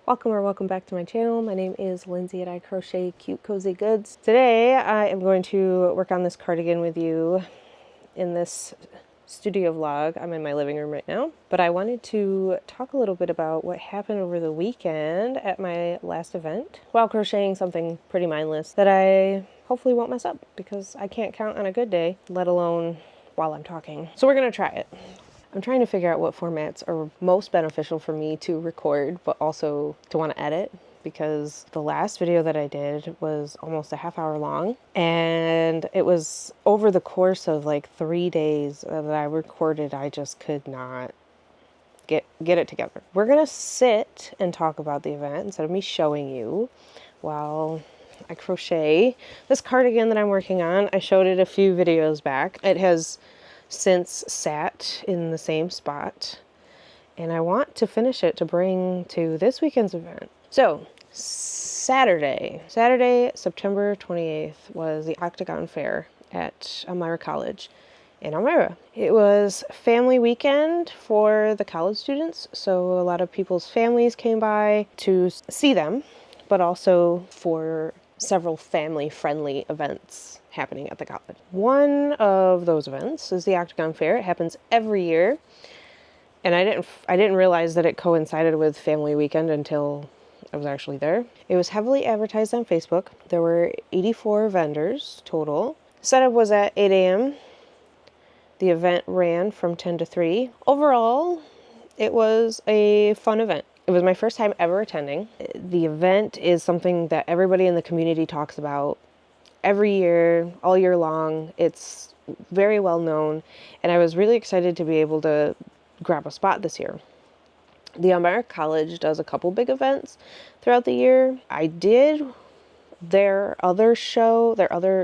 Welcome or welcome back to my channel. My name is Lindsay and I crochet cute cozy goods. Today I am going to work on this cardigan with you in this studio vlog. I'm in my living room right now, but I wanted to talk a little bit about what happened over the weekend at my last event while crocheting something pretty mindless that I hopefully won't mess up because I can't count on a good day, let alone while I'm talking. So we're gonna try it. I'm trying to figure out what formats are most beneficial for me to record, but also to want to edit, because the last video that I did was almost a half hour long, and it was over the course of like 3 days that I recorded. I just could not get it together. We're gonna sit and talk about the event instead of me showing you while I crochet this cardigan that I'm working on. I showed it a few videos back. It has since sat in the same spot, and I want to finish it to bring to this weekend's event. So Saturday, September 28th was the Octagon Fair at Elmira College in Elmira. It was family weekend for the college students, so a lot of people's families came by to see them, but also for several family-friendly events happening at the college. One of those events is the Octagon Fair. It happens every year, and I didn't realize that it coincided with family weekend until I was actually there. It was heavily advertised on Facebook. There were 84 vendors total. Setup was at 8 a.m. The event ran from 10 to 3. Overall, it was a fun event. It was my first time ever attending. The event is something that everybody in the community talks about every year, all year long. It's very well known, and I was really excited to be able to grab a spot this year. The Elmira College does a couple big events throughout the year. I did their other show,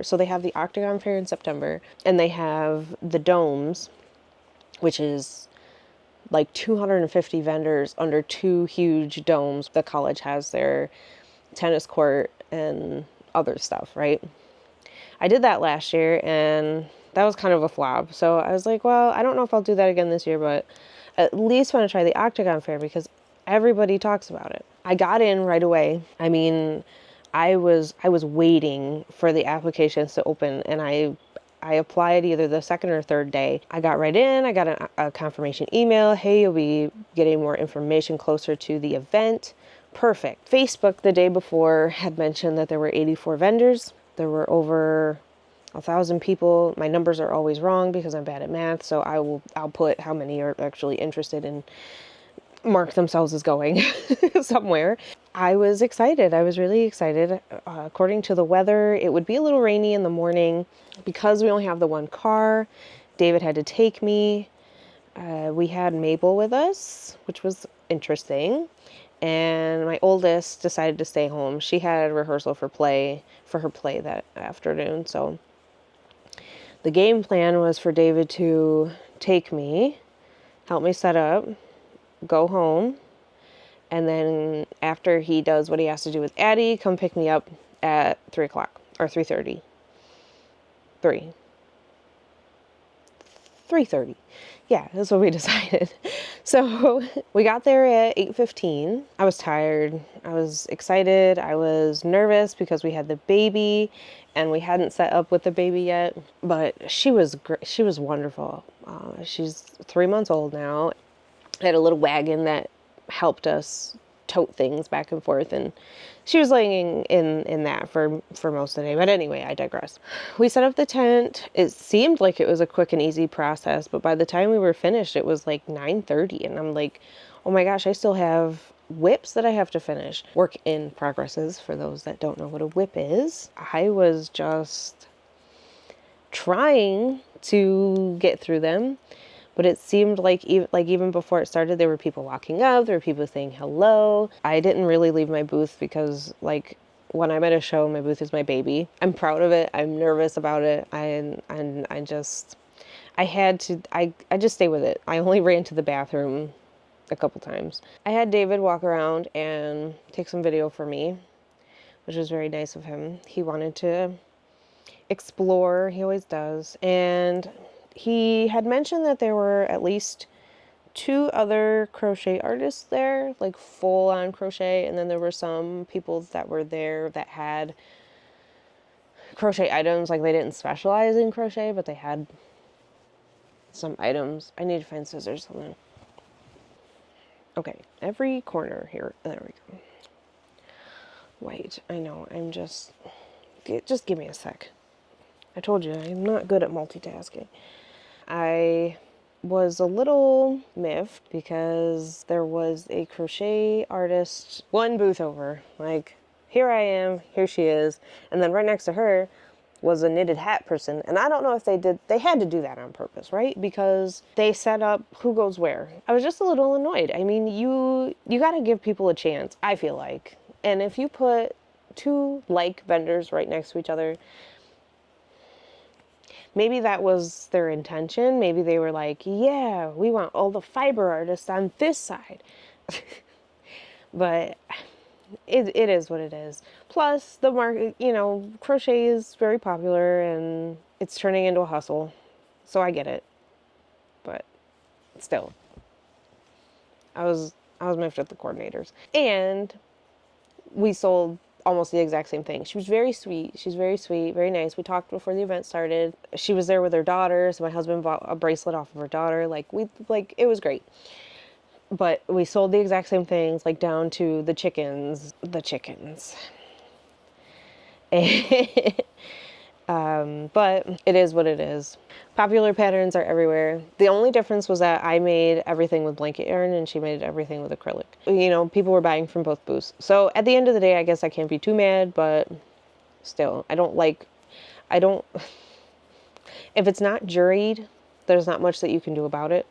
so they have the Octagon Fair in September, and they have the domes, which is like 250 vendors under two huge domes. The college has their tennis court and other stuff, right? I did that last year, and that was kind of a flop. So I was like, well, I don't know if I'll do that again this year, but at least want to try the Octagon Fair because everybody talks about it. I got in right away. I mean, I was waiting for the applications to open, and I applied either the second or third day. I got right in. I got a confirmation email. Hey, you'll be getting more information closer to the event. Perfect. Facebook the day before had mentioned that there were 84 vendors. There were over 1,000 people. My numbers are always wrong because I'm bad at math, so I'll put how many are actually interested and mark themselves as going somewhere. I was excited. I was really excited. According to the weather, it would be a little rainy in the morning. Because we only have the one car, David had to take me. We had Mabel with us, which was interesting. And my oldest decided to stay home. She had a rehearsal for her play that afternoon. So the game plan was for David to take me, help me set up, go home, and then after he does what he has to do with Addie, come pick me up at 3 o'clock or 3:30. 3:30. Yeah, that's what we decided. So we got there at 8:15. I was tired. I was excited. I was nervous because we had the baby and we hadn't set up with the baby yet, but she was great. She was wonderful. She's 3 months old now. I had a little wagon that helped us tote things back and forth, and she was laying in that for most of the day. But anyway, I digress. We set up the tent. It seemed like it was a quick and easy process, but by the time we were finished, it was like 9:30, and I'm like, oh my gosh, I still have whips that I have to finish. Work in progresses, for those that don't know what a whip is. I was just trying to get through them. But it seemed like even before it started, there were people walking up, there were people saying hello. I didn't really leave my booth because, like, when I'm at a show, my booth is my baby. I'm proud of it. I'm nervous about it. I just stay with it. I only ran to the bathroom a couple times. I had David walk around and take some video for me, which was very nice of him. He wanted to explore. He always does. And he had mentioned that there were at least 2 other crochet artists there, like full on crochet, and then there were some people that were there that had crochet items. Like they didn't specialize in crochet, but they had some items. I need to find scissors. Hold on. Okay, every corner here. There we go. Wait, I know. I'm just give me a sec. I told you I'm not good at multitasking. I was a little miffed because there was a crochet artist one booth over. Like, here I am, here she is, and then right next to her was a knitted hat person. And I don't know if they had to do that on purpose, right? Because they set up who goes where. I was just a little annoyed. I mean, you got to give people a chance, I feel like. And if you put 2 like vendors right next to each other, maybe that was their intention. Maybe they were like, yeah, we want all the fiber artists on this side. But it is what it is. Plus, the market, crochet is very popular and it's turning into a hustle. So I get it. But still, I was miffed at the coordinators. And we sold almost the exact same thing. She was very sweet. She's very sweet, very nice. We talked before the event started. She was there with her daughter, so my husband bought a bracelet off of her daughter. It was great. But we sold the exact same things, like down to the chickens. The chickens. But it is what it is. Popular patterns are everywhere. The only difference was that I made everything with blanket yarn and she made everything with acrylic. People were buying from both booths. So at the end of the day, I guess I can't be too mad, but still, if it's not juried, there's not much that you can do about it.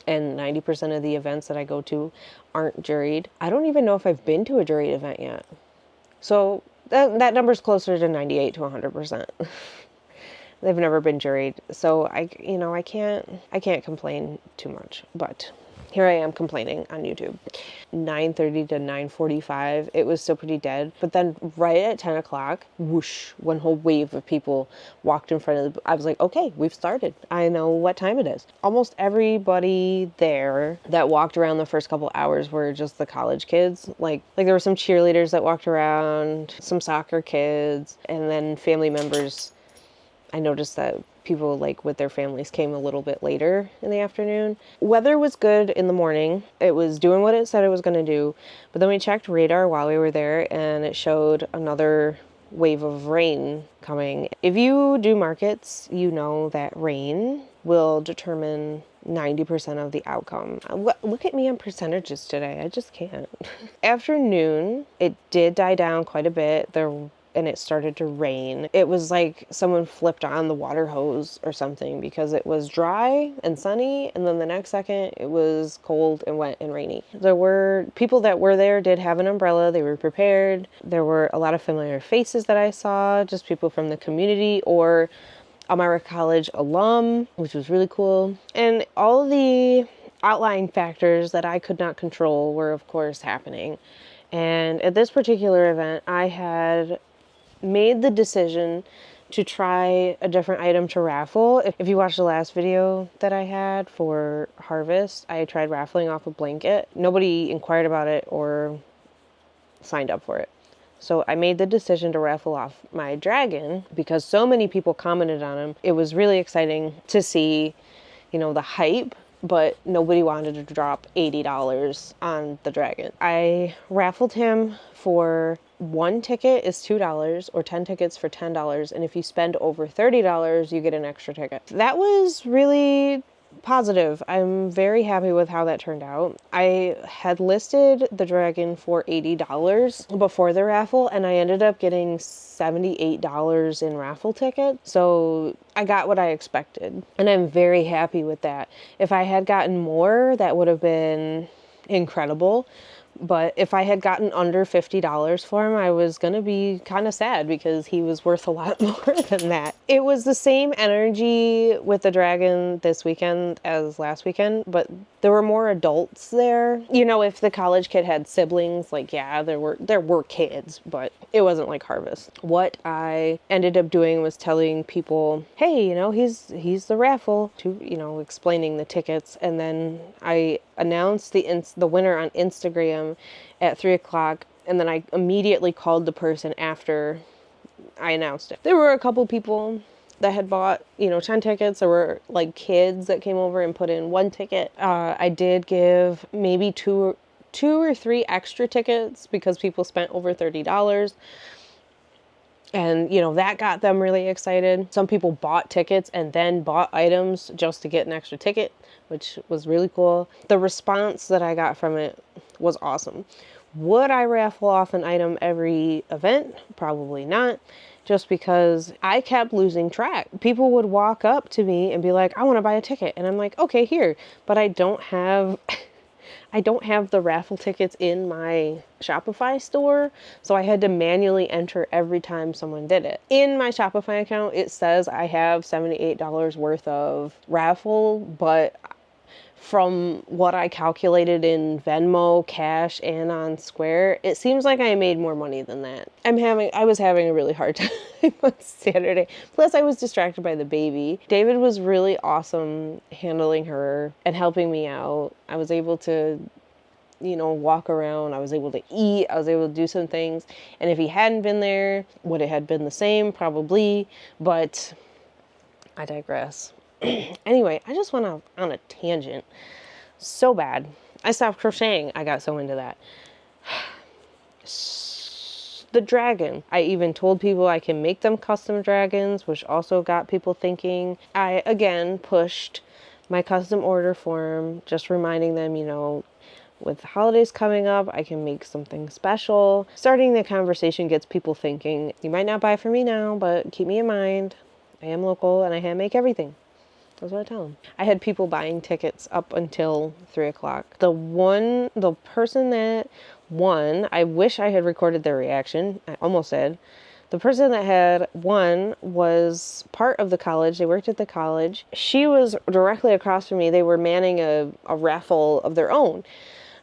And 90% of the events that I go to aren't juried. I don't even know if I've been to a juried event yet. So that number's closer to 98 to 100%. They've never been juried. So I can't complain too much, but here I am complaining on YouTube. 9:30 to 9:45, it was still pretty dead. But then right at 10 o'clock, whoosh, one whole wave of people walked in front of I was like, okay, we've started. I know what time it is. Almost everybody there that walked around the first couple hours were just the college kids. Like there were some cheerleaders that walked around, some soccer kids, and then family members. I noticed that people with their families came a little bit later in the afternoon. Weather was good in the morning. It was doing what it said it was going to do. But then we checked radar while we were there and it showed another wave of rain coming. If you do markets, you know that rain will determine 90% of the outcome. Look at me on percentages today. I just can't. After noon, it did die down quite a bit. And it started to rain. It was like someone flipped on the water hose or something because it was dry and sunny, and then the next second it was cold and wet and rainy. There were people that were there did have an umbrella. They were prepared. There were a lot of familiar faces that I saw, just people from the community or Elmira College alum, which was really cool. And all the outlying factors that I could not control were of course happening. And at this particular event, I had made the decision to try a different item to raffle. If you watched the last video that I had for Harvest, I tried raffling off a blanket. Nobody inquired about it or signed up for it. So I made the decision to raffle off my dragon because so many people commented on him. It was really exciting to see, the hype, but nobody wanted to drop $80 on the dragon. I raffled him for 1 ticket is $2 or 10 tickets for $10. And if you spend over $30, you get an extra ticket. That was really positive. I'm very happy with how that turned out. I had listed the dragon for $80 before the raffle, and I ended up getting $78 in raffle tickets. So I got what I expected, and I'm very happy with that. If I had gotten more, that would have been incredible. But if I had gotten under $50 for him, I was going to be kind of sad because he was worth a lot more than that. It was the same energy with the dragon this weekend as last weekend, but There were more adults there. You know, if the college kid had siblings, like, yeah, there were kids, but it wasn't like Harvest. What I ended up doing was telling people, hey, you know, he's the raffle, to, you know, explaining the tickets. And then I announced the winner on Instagram at 3 o'clock. And then I immediately called the person after I announced it. There were a couple people that had bought, you know, 10 tickets. There were like kids that came over and put in 1 ticket. I did give maybe two or three extra tickets because people spent over $30. And, you know, that got them really excited. Some people bought tickets and then bought items just to get an extra ticket, which was really cool. The response that I got from it was awesome. Would I raffle off an item every event? Probably not. Just because I kept losing track. People would walk up to me and be like, I want to buy a ticket. And I'm like, okay, here. But I don't have the raffle tickets in my Shopify store. So I had to manually enter every time someone did it. In my Shopify account, it says I have $78 worth of raffle, but from what I calculated in Venmo, Cash, and on Square, it seems like I made more money than that. I was having a really hard time on Saturday. Plus, I was distracted by the baby. David was really awesome handling her and helping me out. I was able to, you know, walk around. I was able to eat. I was able to do some things. And if he hadn't been there, would it have been the same? Probably. But I digress. Anyway, I just went on a tangent so bad. I stopped crocheting. I got so into that. The dragon. I even told people I can make them custom dragons, which also got people thinking. I, again, pushed my custom order form, just reminding them, you know, with the holidays coming up, I can make something special. Starting the conversation gets people thinking. You might not buy from me now, but keep me in mind. I am local and I hand make everything. That's what I tell them. I had people buying tickets up until 3 o'clock. The person that won, I wish I had recorded their reaction. I almost did. The person that had won was part of the college. They worked at the college. She was directly across from me. They were manning a raffle of their own.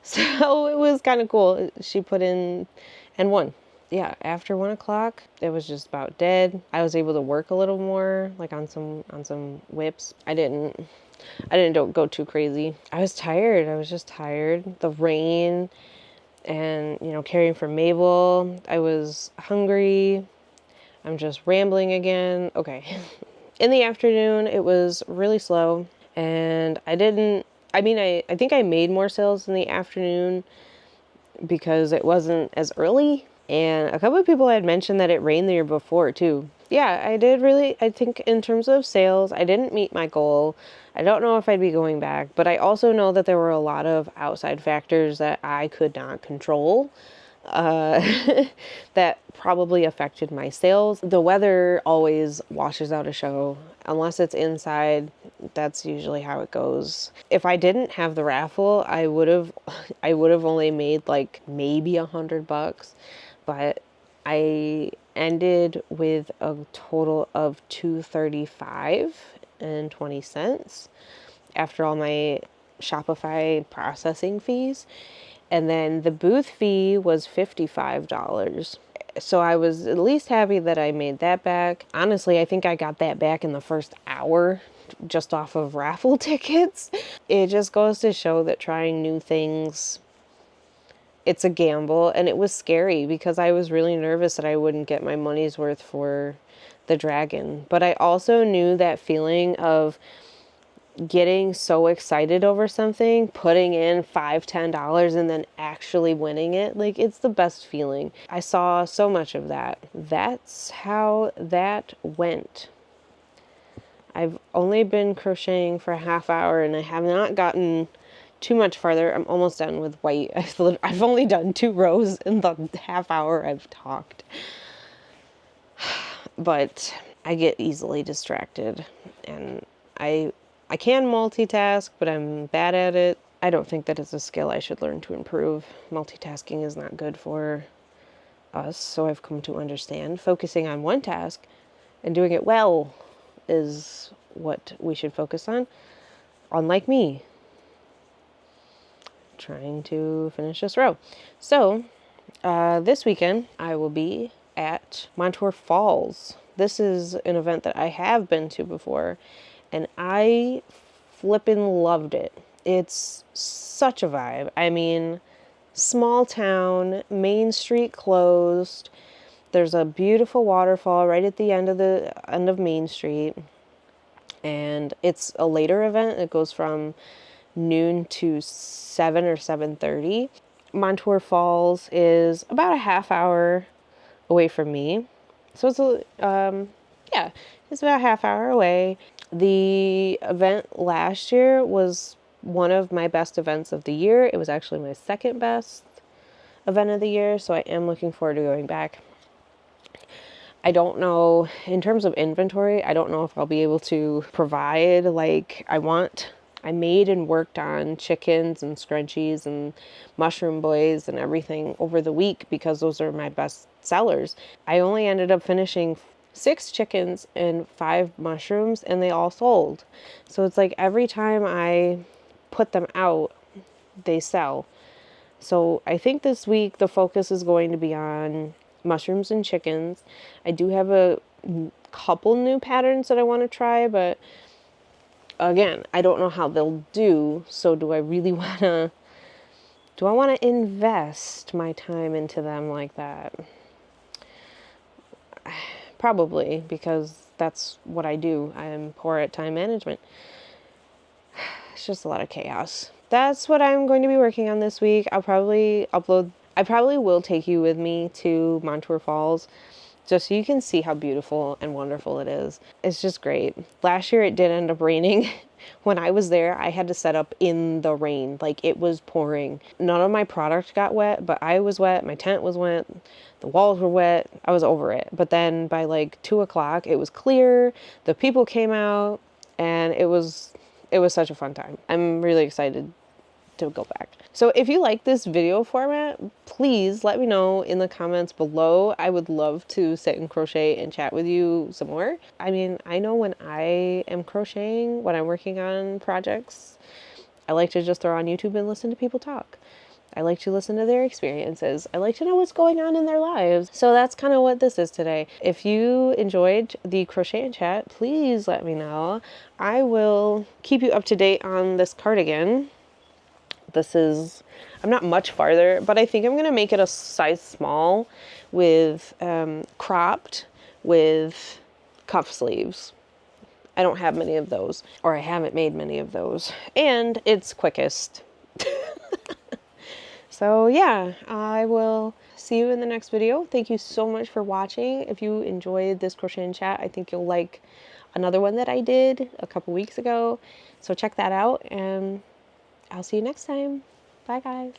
So it was kind of cool. She put in and won. Yeah, after 1 o'clock, it was just about dead. I was able to work a little more, like on some whips. I didn't go too crazy. I was tired. I was just tired. The rain and, you know, caring for Mabel. I was hungry. I'm just rambling again. Okay. In the afternoon, it was really slow, and I think I made more sales in the afternoon because it wasn't as early. And a couple of people had mentioned that it rained the year before too. Yeah, I think in terms of sales, I didn't meet my goal. I don't know if I'd be going back, but I also know that there were a lot of outside factors that I could not control that probably affected my sales. The weather always washes out a show. Unless it's inside, that's usually how it goes. If I didn't have the raffle, I would have only made like maybe $100, but I ended with a total of $235.20 after all my Shopify processing fees. And then the booth fee was $55. So I was at least happy that I made that back. Honestly, I think I got that back in the first hour just off of raffle tickets. It just goes to show that trying new things, it's a gamble. And it was scary because I was really nervous that I wouldn't get my money's worth for the dragon. But I also knew that feeling of getting so excited over something, putting in $5-10 and then actually winning it. Like, it's the best feeling. I saw so much of that. That's how that went. I've only been crocheting for a half hour and I have not gotten too much farther. I'm almost done with white. I've only done 2 rows in the half hour I've talked. But I get easily distracted, and I can multitask, but I'm bad at it. I don't think that it's a skill I should learn to improve. Multitasking is not good for us, so I've come to understand focusing on one task and doing it well is what we should focus on, unlike me. trying to finish this row. So this weekend I will be at Montour Falls. This is an event that I have been to before, and I flippin' loved it. It's such a vibe. I mean, small town, Main Street closed. There's a beautiful waterfall right at the end of Main Street. And it's a later event. It goes from noon to 7 or 7:30. Montour Falls is about a half hour away from me. So it's it's about a half hour away. The event last year was one of my best events of the year. It was actually my second best event of the year, so I am looking forward to going back. I don't know, in terms of inventory, I don't know if I'll be able to provide like I want. I made and worked on chickens and scrunchies and mushroom boys and everything over the week because those are my best sellers. I only ended up finishing 6 chickens and 5 mushrooms, and they all sold. So it's like every time I put them out, they sell. So I think this week the focus is going to be on mushrooms and chickens. I do have a couple new patterns that I want to try, but again, I don't know how they'll do. So do I want to invest my time into them like that? Probably, because that's what I do. I'm poor at time management. It's just a lot of chaos. That's what I'm going to be working on this week. I probably will take you with me to Montour Falls just so you can see how beautiful and wonderful it is. It's just great. Last year it did end up raining. When I was there, I had to set up in the rain. Like, it was pouring. None of my product got wet, but I was wet. My tent was wet. The walls were wet. I was over it. But then by like 2 o'clock, it was clear. The people came out, and it was such a fun time. I'm really excited to go back. So if you like this video format, please let me know in the comments below. I would love to sit and crochet and chat with you some more. I mean, I know when I am crocheting, when I'm working on projects, I like to just throw on YouTube and listen to people talk. I like to listen to their experiences. I like to know what's going on in their lives. So that's kind of what this is today. If you enjoyed the crochet and chat, please let me know. I will keep you up to date on this cardigan. I'm not much farther, but I think I'm going to make it a size small with cropped with cuff sleeves. I don't have many of those, or I haven't made many of those, and it's quickest. So yeah, I will see you in the next video. Thank you so much for watching. If you enjoyed this crochet and chat, I think you'll like another one that I did a couple weeks ago. So check that out, and I'll see you next time. Bye, guys.